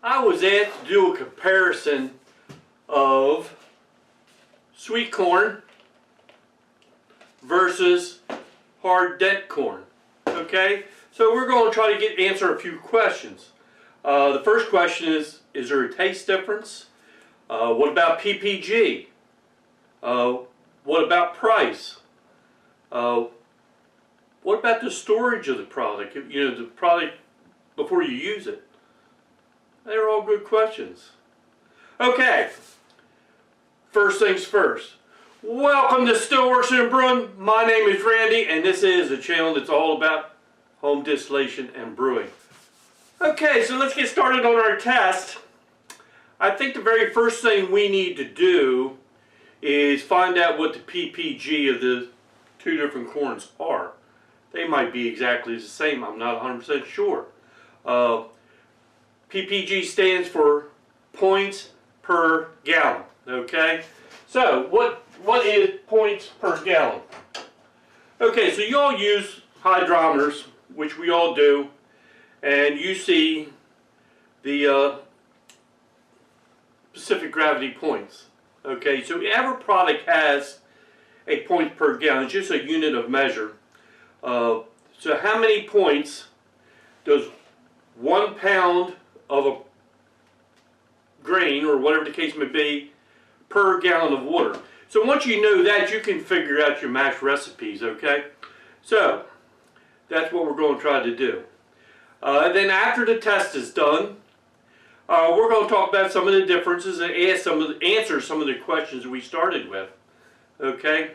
I was asked to do a comparison of sweet corn versus hard dent corn. Okay, so we're going to try to answer a few questions. The first question is there a taste difference? What about PPG? What about price? What about the storage of the product? You know, the product before you use it. They're all good questions. Okay, first things first. Welcome to Stillworks and Brewing. My name is Randy, and this is a channel that's all about home distillation and brewing. Okay, so let's get started on our test. I think the very first thing we need to do is find out what the PPG of the two different corns are. They might be exactly the same, I'm not 100% sure. PPG stands for points per gallon, okay? So, what is points per gallon? Okay, so you all use hydrometers, which we all do, and you see the specific gravity points. Okay, so every product has a point per gallon. It's just a unit of measure. So how many points does 1 pound of a grain, or whatever the case may be, per gallon of water? So once you know that, you can figure out your mash recipes, okay? So that's what we're going to try to do. Then after the test is done, we're going to talk about some of the differences and answer some of the questions we started with. Okay?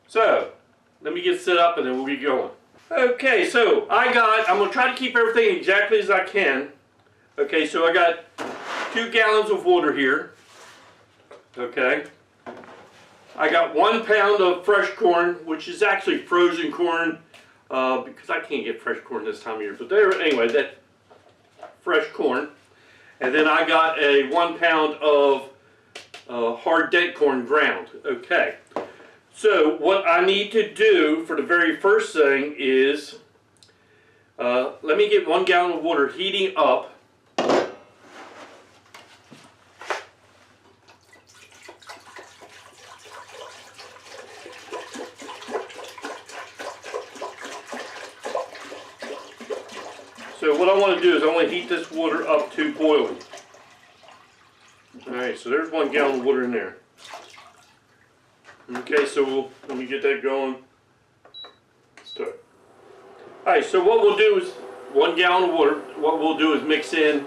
So, let me get set up and then we'll get going. Okay, so I'm going to try to keep everything exactly as I can. Okay, so I got 2 gallons of water here. Okay. I got 1 pound of fresh corn, which is actually frozen corn, because I can't get fresh corn this time of year. But there, anyway, that fresh corn. And then I got a 1 pound of hard dent corn ground. Okay. So what I need to do for the very first thing is, let me get 1 gallon of water heating up. So what I want to do is I want to heat this water up to boiling. Alright, so there's 1 gallon of water in there. Okay, so let me get that going. Start. Alright, so what we'll do is 1 gallon of water. What we'll do is mix in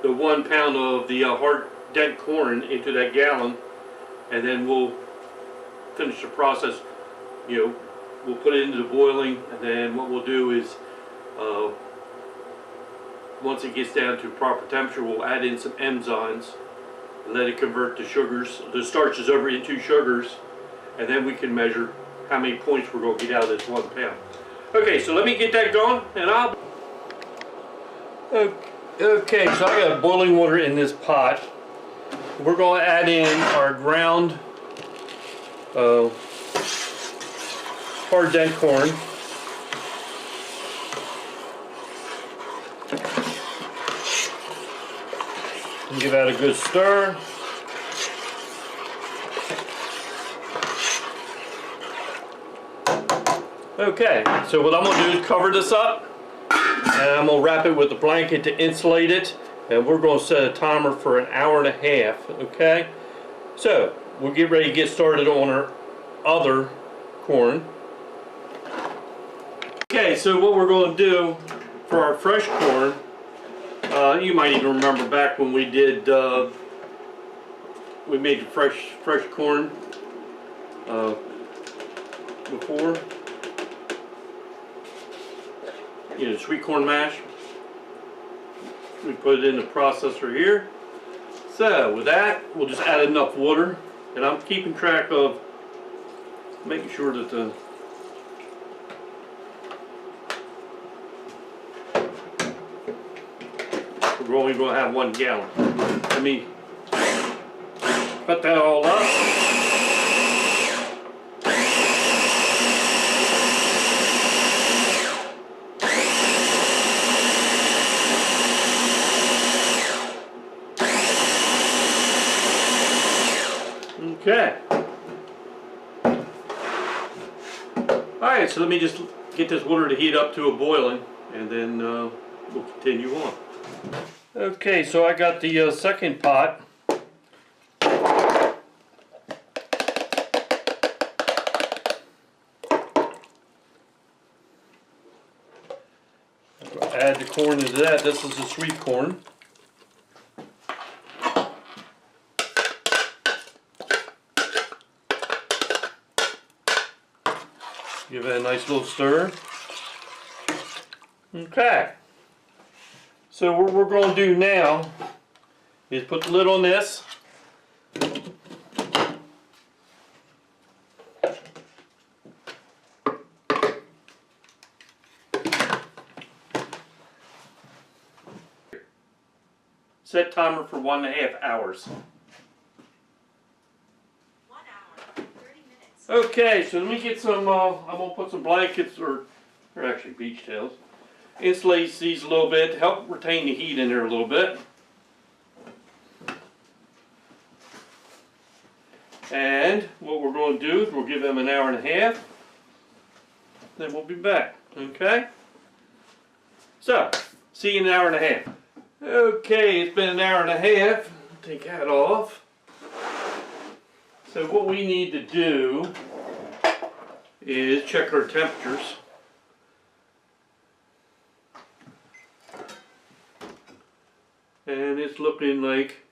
the 1 pound of the hard dent corn into that gallon, and then we'll finish the process. You know, we'll put it into the boiling, and then what we'll do is once it gets down to proper temperature, we'll add in some enzymes and let it convert the sugars, the starches over into sugars, and then we can measure how many points we're going to get out of this 1 pound. Okay, so let me get that going, and okay, so I got boiling water in this pot. We're going to add in our ground hard dent corn. And give that a good stir. Okay, so what I'm going to do is cover this up, and I'm going to wrap it with a blanket to insulate it, and we're going to set a timer for 1.5 hours, okay? So, we'll get ready to get started on our other corn. Okay, so what we're going to do for our fresh corn, you might even remember back when we did, we made fresh corn before. You know, sweet corn mash. We put it in the processor here. So with that, we'll just add enough water, and I'm keeping track of making sure that we're only going to have 1 gallon. Let me put that all up. Okay. Alright, so let me just get this water to heat up to a boiling, and then we'll continue on. Okay, so I got the second pot. Add the corn into that. This is the sweet corn. Give it a nice little stir. Okay. So what we're going to do now is put the lid on this. Set timer for 1.5 hours. 1 hour, 30 minutes. Okay, so let me get some, I'm going to put some blankets, or they're actually beach towels. Insulate these a little bit to help retain the heat in there a little bit. And what we're going to do is we'll give them 1.5 hours. Then we'll be back, okay? So, see you in 1.5 hours. Okay, it's been 1.5 hours. Take that off. So what we need to do is check our temperatures. And it's looking like,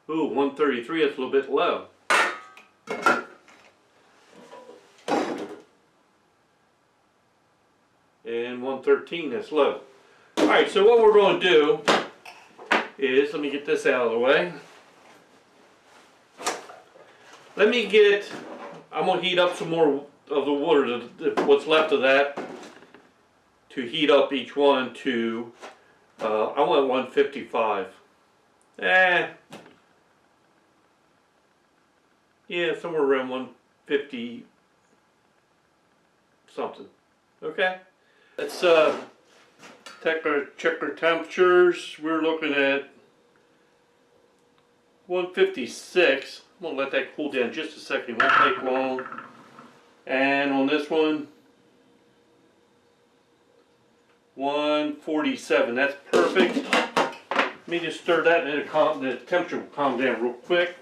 ooh, 133, that's a little bit low. And 113, that's low. Alright, so what we're going to do is, let me get this out of the way. Let me get, I'm going to heat up some more of the water, what's left of that, to heat up each one to, I want 155. Yeah, somewhere around 150 something. Okay? Let's check our temperatures. We're looking at 156. I'm going to let that cool down just a second. It won't take long. And on this one, 147. That's perfect. Let me just stir that and the temperature will calm down real quick.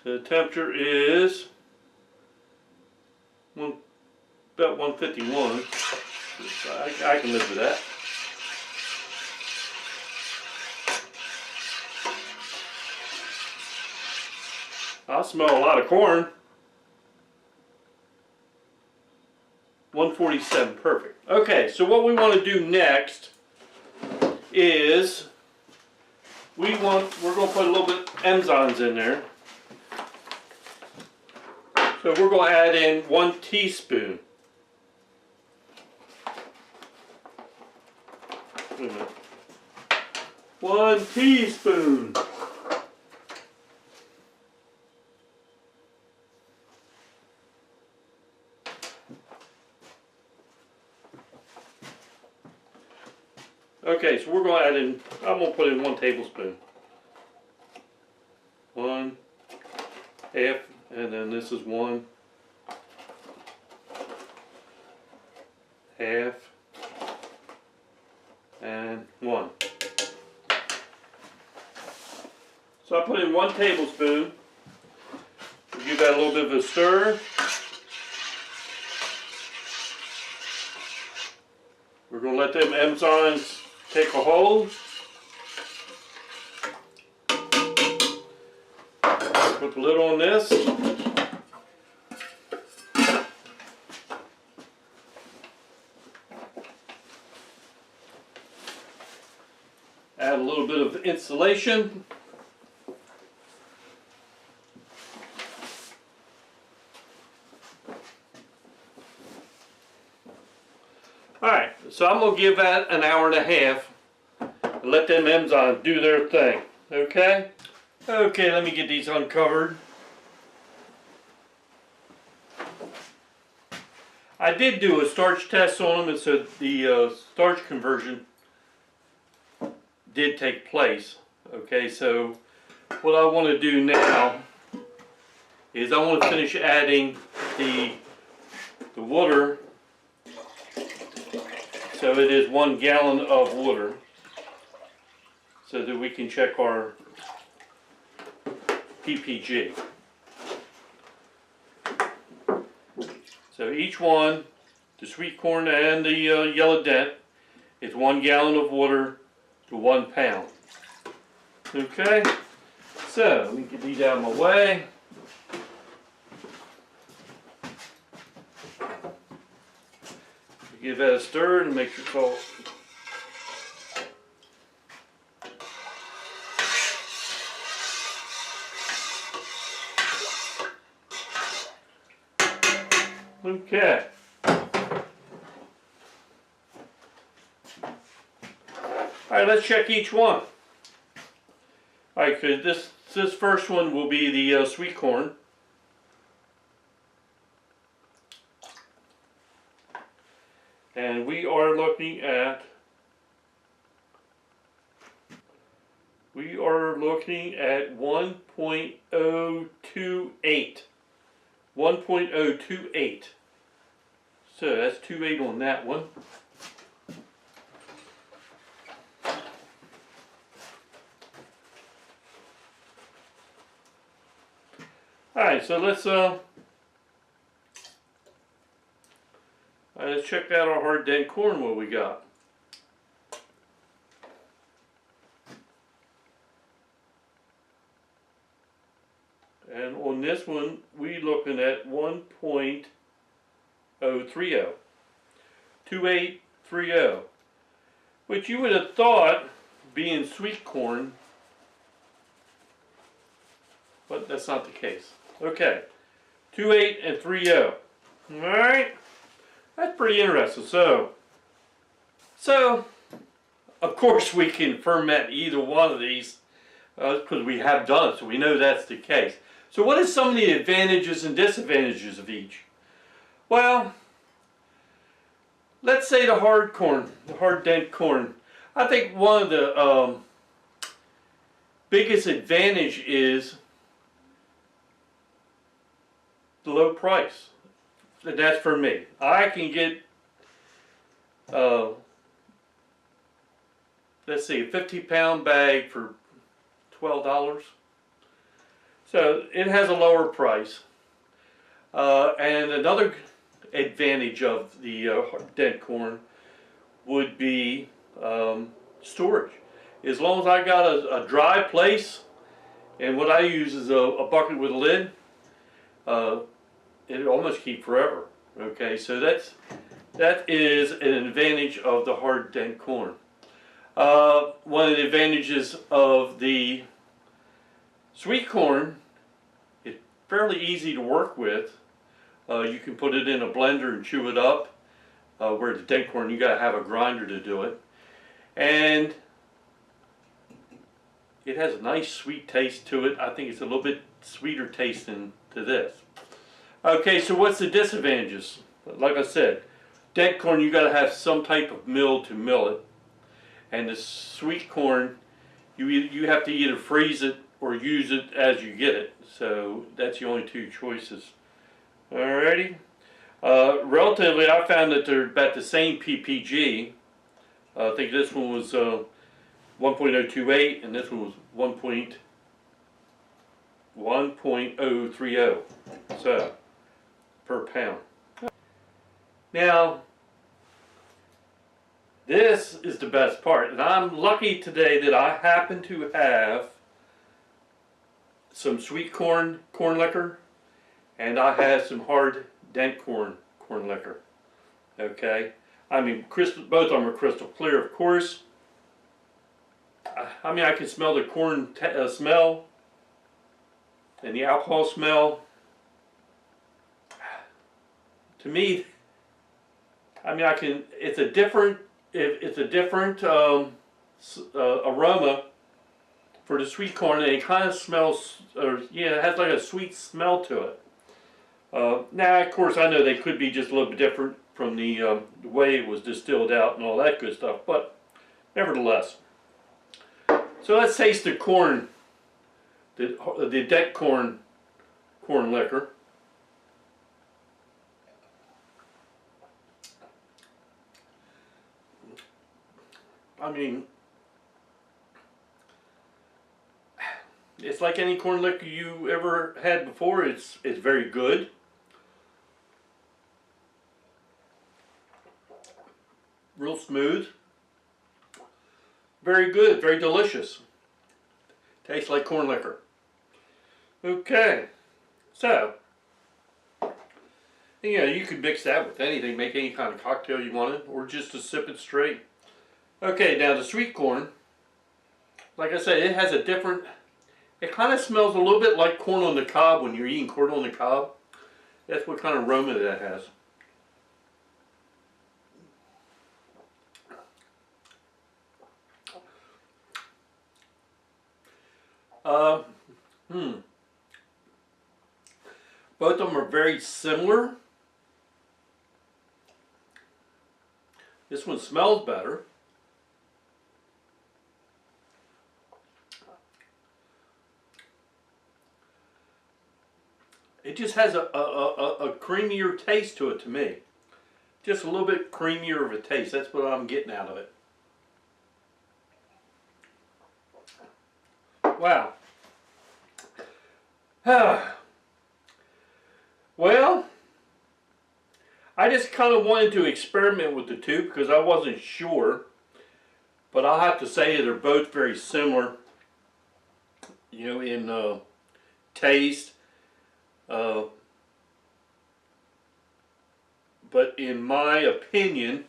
So the temperature is about 151. I can live with that. I smell a lot of corn. 147, perfect. Okay, so what we want to do next is we're going to put a little bit of enzymes in there. So we're going to add in 1 teaspoon. Wait a minute. 1 teaspoon. Okay, so we're going to add in, I'm going to put in 1 tablespoon. 1 half, and then this is 1 half, and 1. So I put in 1 tablespoon. We'll give that a little bit of a stir. We're going to let them enzymes take a hold. Put the lid on this. Add a little bit of insulation. Alright, so I'm going to give that 1.5 hours and let them enzymes do their thing. Okay? Okay, let me get these uncovered. I did do a starch test on them, and so the starch conversion did take place. Okay, so what I want to do now is I want to finish adding the water. So it is 1 gallon of water, so that we can check our PPG. So each one, the sweet corn and the yellow dent, is 1 gallon of water to 1 pound. Okay, so let me get these out of my way. Give that a stir and make sure it's all. Okay. Alright, let's check each one. Alright, because this first one will be the sweet corn. And we are looking at 1.028. 1.028. So that's 2.8 on that one. Alright, so let's check out our hard dent corn, what we got. And on this one, we're looking at 1.030. 2830. Which you would have thought, being sweet corn, but that's not the case. Okay, 2.8 and 3.0. Alright, that's pretty interesting. So, of course we can ferment either one of these because we have done it, so we know that's the case. So what are some of the advantages and disadvantages of each? Well, let's say the hard corn, the hard dent corn. I think one of the biggest advantage is the low price. And that's for me. I can get, let's see, a 50-pound bag for $12. So it has a lower price. And another advantage of the dent corn would be storage. As long as I got a dry place, and what I use is a bucket with a lid, it almost keep forever. Okay, so that is an advantage of the hard dent corn. One of the advantages of the sweet corn, it's fairly easy to work with. You can put it in a blender and chew it up. Where the dent corn, you got to have a grinder to do it. And it has a nice sweet taste to it. I think it's a little bit sweeter tasting to this. Okay, so what's the disadvantages? Like I said, dent corn, you got to have some type of mill to mill it. And the sweet corn, you have to either freeze it or use it as you get it. So that's the only two choices. Alrighty. Relatively, I found that they're about the same PPG. I think this one was 1.028 and this one was 1.030. So, per pound. Now, this is the best part, and I'm lucky today that I happen to have some sweet corn liquor, and I have some hard dent corn liquor. Okay, I mean, both of them are crystal clear, of course. I mean, I can smell the corn smell and the alcohol smell. To me, I mean, it's a different aroma for the sweet corn, and it kind of smells, or yeah, it has like a sweet smell to it. Now, of course, I know they could be just a little bit different from the way it was distilled out and all that good stuff, but nevertheless. So let's taste the corn, the Dent corn liquor. I mean, it's like any corn liquor you ever had before. It's very good. Real smooth. Very good, very delicious. Tastes like corn liquor. Okay, so, you could mix that with anything, make any kind of cocktail you wanted, or just to sip it straight. Okay, now the sweet corn, like I said, it has a different, it kind of smells a little bit like corn on the cob when you're eating corn on the cob. That's what kind of aroma that has. Both of them are very similar. This one smells better. It just has a creamier taste to it to me. Just a little bit creamier of a taste. That's what I'm getting out of it. Wow. Well, I just kind of wanted to experiment with the two because I wasn't sure. But I'll have to say they're both very similar, in taste. But in my opinion,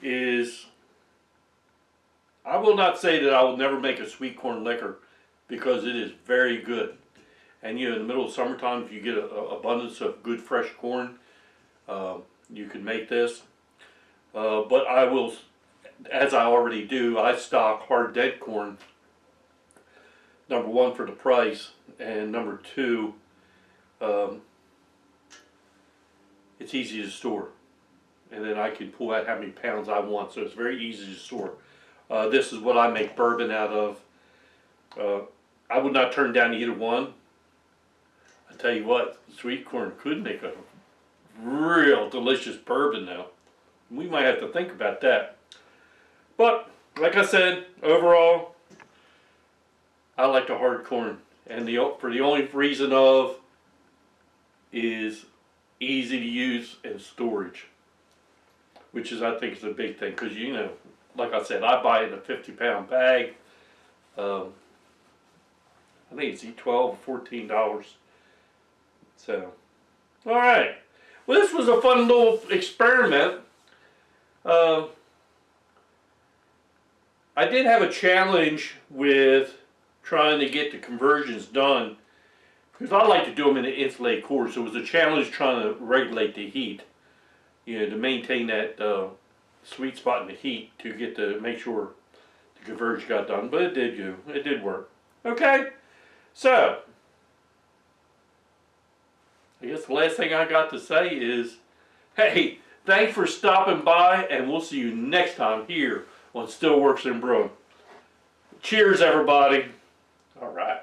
I will not say that I will never make a sweet corn liquor because it is very good. And in the middle of summertime, if you get an abundance of good fresh corn, you can make this. But I will, as I already do, I stock hard Dent corn. Number one, for the price, and number two, it's easy to store. And then I can pull out how many pounds I want, so it's very easy to store. This is what I make bourbon out of. I would not turn down either one. I tell you what, sweet corn could make a real delicious bourbon now. We might have to think about that. But, like I said, overall, I like the hard corn. And for the only reason of is easy to use and storage. Which is, I think, is a big thing. Because, like I said, I buy it in a 50-pound bag. I think it's $12 or $14. So, alright. Well, this was a fun little experiment. I did have a challenge with trying to get the conversions done. Because I like to do them in an insulated core. So it was a challenge trying to regulate the heat. To maintain that sweet spot in the heat to make sure the conversion got done. But it did do. It did work. Okay. So, I guess the last thing I got to say is, hey, thanks for stopping by, and we'll see you next time here on Stillworks and Brewing. Cheers, everybody. All right.